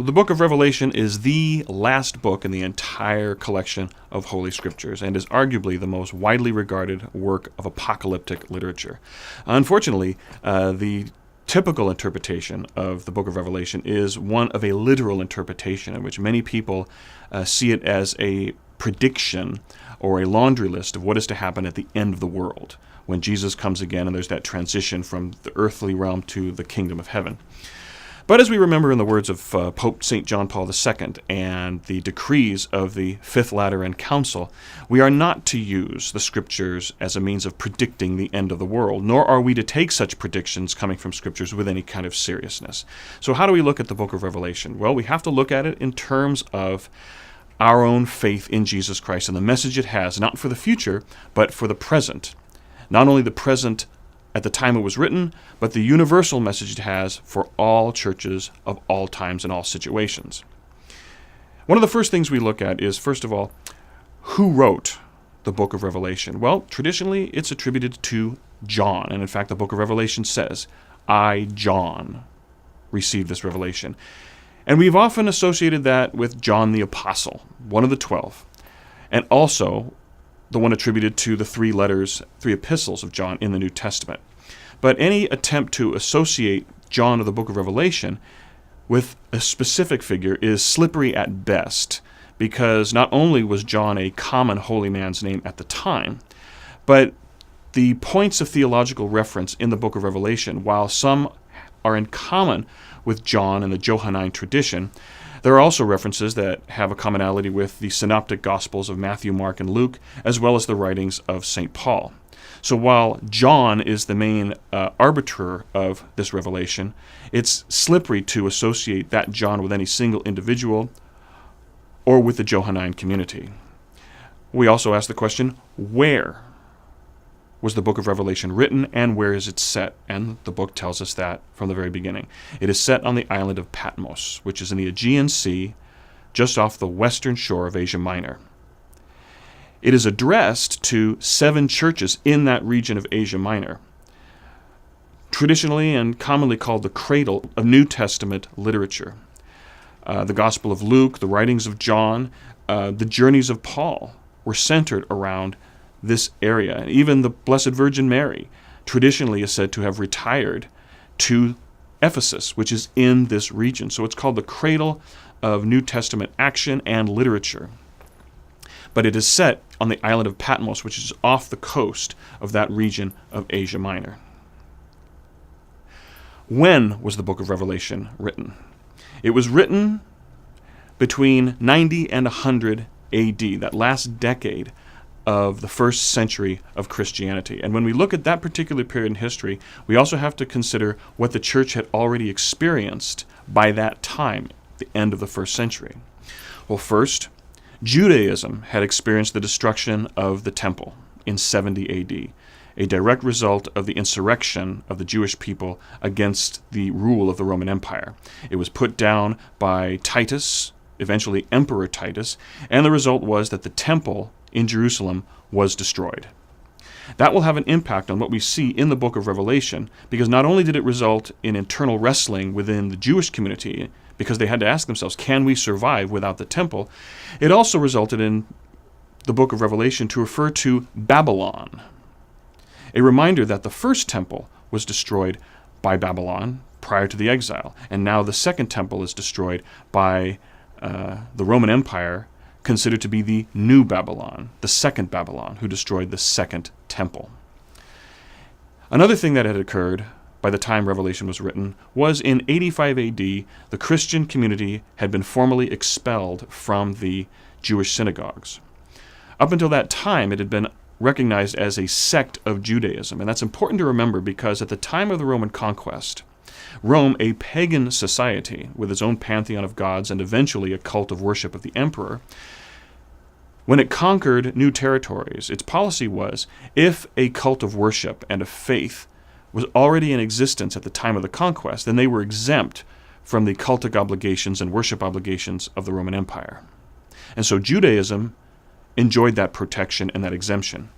Well, the book of Revelation is the last book in the entire collection of Holy Scriptures and is arguably the most widely regarded work of apocalyptic literature. Unfortunately, the typical interpretation of the book of Revelation is one of a literal interpretation in which many people see it as a prediction or a laundry list of what is to happen at the end of the world when Jesus comes again and there's that transition from the earthly realm to the kingdom of heaven. But as we remember in the words of Pope St. John Paul II and the decrees of the Fifth Lateran Council, we are not to use the Scriptures as a means of predicting the end of the world, nor are we to take such predictions coming from Scriptures with any kind of seriousness. So how do we look at the book of Revelation? Well, we have to look at it in terms of our own faith in Jesus Christ and the message it has, not for the future, but for the present. Not only the present at the time it was written, but the universal message it has for all churches of all times and all situations. One of the first things we look at is, first of all, who wrote the book of Revelation? Well, traditionally, it's attributed to John. And in fact, the book of Revelation says, I, John, received this revelation. And we've often associated that with John the Apostle, one of the 12, and also the one attributed to the three epistles of John in the New Testament. But any attempt to associate John of the book of Revelation with a specific figure is slippery at best, because not only was John a common holy man's name at the time, but the points of theological reference in the book of Revelation, while some are in common with John and the Johannine tradition, there are also references that have a commonality with the synoptic Gospels of Matthew, Mark, and Luke, as well as the writings of St. Paul. So while John is the main arbiter of this revelation, it's slippery to associate that John with any single individual or with the Johannine community. We also ask the question, where was the book of Revelation written and where is it set? And the book tells us that from the very beginning. It is set on the island of Patmos, which is in the Aegean Sea, just off the western shore of Asia Minor. It is addressed to 7 churches in that region of Asia Minor, traditionally and commonly called the cradle of New Testament literature. The Gospel of Luke, the writings of John, the journeys of Paul were centered around this area. And even the Blessed Virgin Mary traditionally is said to have retired to Ephesus, which is in this region. So it's called the cradle of New Testament action and literature. But it is set on the island of Patmos, which is off the coast of that region of Asia Minor. When was the book of Revelation written? It was written between 90 and 100 AD, that last decade of the first century of Christianity. And when we look at that particular period in history, we also have to consider what the church had already experienced by that time, the end of the first century. Well, first, Judaism had experienced the destruction of the temple in 70 AD, a direct result of the insurrection of the Jewish people against the rule of the Roman Empire. It was put down by Titus, eventually Emperor Titus, and the result was that the temple in Jerusalem was destroyed. That will have an impact on what we see in the book of Revelation, because not only did it result in internal wrestling within the Jewish community, because they had to ask themselves, can we survive without the temple? It also resulted in the book of Revelation to refer to Babylon, a reminder that the first temple was destroyed by Babylon prior to the exile, and now the second temple is destroyed by the Roman Empire, considered to be the new Babylon, the second Babylon, who destroyed the second temple. Another thing that had occurred by the time Revelation was written was in 85 AD, the Christian community had been formally expelled from the Jewish synagogues. Up until that time, it had been recognized as a sect of Judaism, and that's important to remember because at the time of the Roman conquest, Rome, a pagan society with its own pantheon of gods and eventually a cult of worship of the emperor, when it conquered new territories, its policy was, if a cult of worship and of faith was already in existence at the time of the conquest, then they were exempt from the cultic obligations and worship obligations of the Roman Empire. And so Judaism enjoyed that protection and that exemption.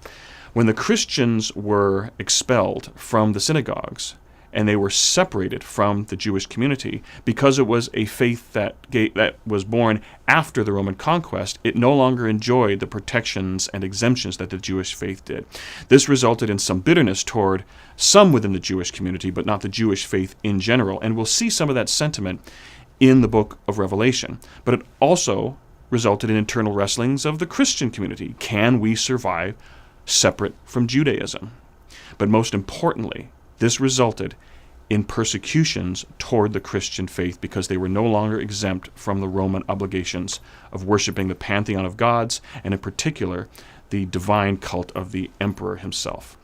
When the Christians were expelled from the synagogues, and they were separated from the Jewish community because it was a faith that was born after the Roman conquest. It no longer enjoyed the protections and exemptions that the Jewish faith did. This resulted in some bitterness toward some within the Jewish community, but not the Jewish faith in general. And we'll see some of that sentiment in the book of Revelation. But it also resulted in internal wrestlings of the Christian community. Can we survive separate from Judaism? But most importantly, this resulted in persecutions toward the Christian faith because they were no longer exempt from the Roman obligations of worshiping the pantheon of gods, and in particular, the divine cult of the emperor himself.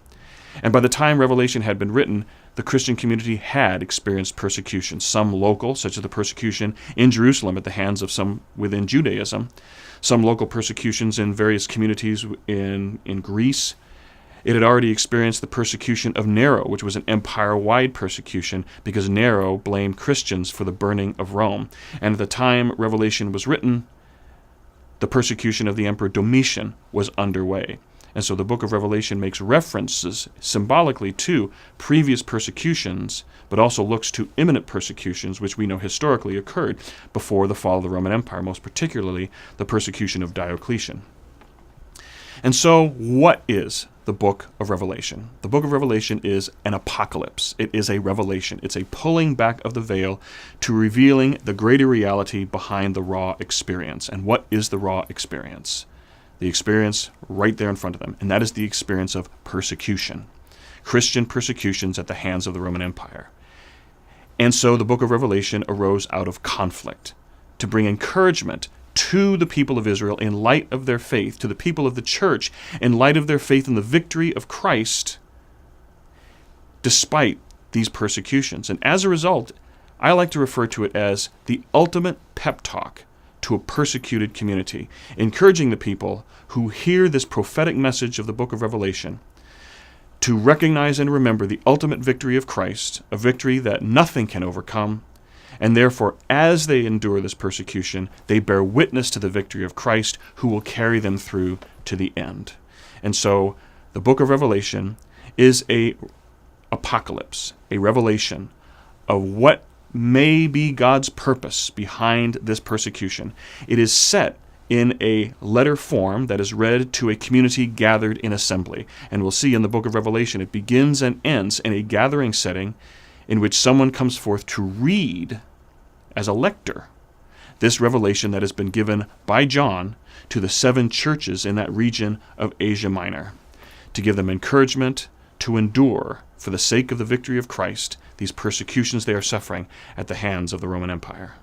And by the time Revelation had been written, the Christian community had experienced persecution, some local, such as the persecution in Jerusalem at the hands of some within Judaism, some local persecutions in various communities in Greece. It had already experienced the persecution of Nero, which was an empire-wide persecution because Nero blamed Christians for the burning of Rome. And at the time Revelation was written, the persecution of the Emperor Domitian was underway. And so the book of Revelation makes references symbolically to previous persecutions, but also looks to imminent persecutions, which we know historically occurred before the fall of the Roman Empire, most particularly the persecution of Diocletian. And so what is the book of Revelation? The book of Revelation is an apocalypse. It is a revelation. It's a pulling back of the veil to revealing the greater reality behind the raw experience. And what is the raw experience? The experience right there in front of them, and that is the experience of persecution. Christian persecutions at the hands of the Roman Empire. And so the book of Revelation arose out of conflict to bring encouragement to the people of Israel in light of their faith, to the people of the church in light of their faith in the victory of Christ, despite these persecutions. And as a result, I like to refer to it as the ultimate pep talk to a persecuted community, encouraging the people who hear this prophetic message of the book of Revelation to recognize and remember the ultimate victory of Christ, a victory that nothing can overcome, and therefore, as they endure this persecution, they bear witness to the victory of Christ, who will carry them through to the end. And so, the book of Revelation is a apocalypse, a revelation of what may be God's purpose behind this persecution. It is set in a letter form that is read to a community gathered in assembly. And we'll see in the book of Revelation, it begins and ends in a gathering setting in which someone comes forth to read as a lector this revelation that has been given by John to the 7 churches in that region of Asia Minor, to give them encouragement to endure, for the sake of the victory of Christ, these persecutions they are suffering at the hands of the Roman Empire.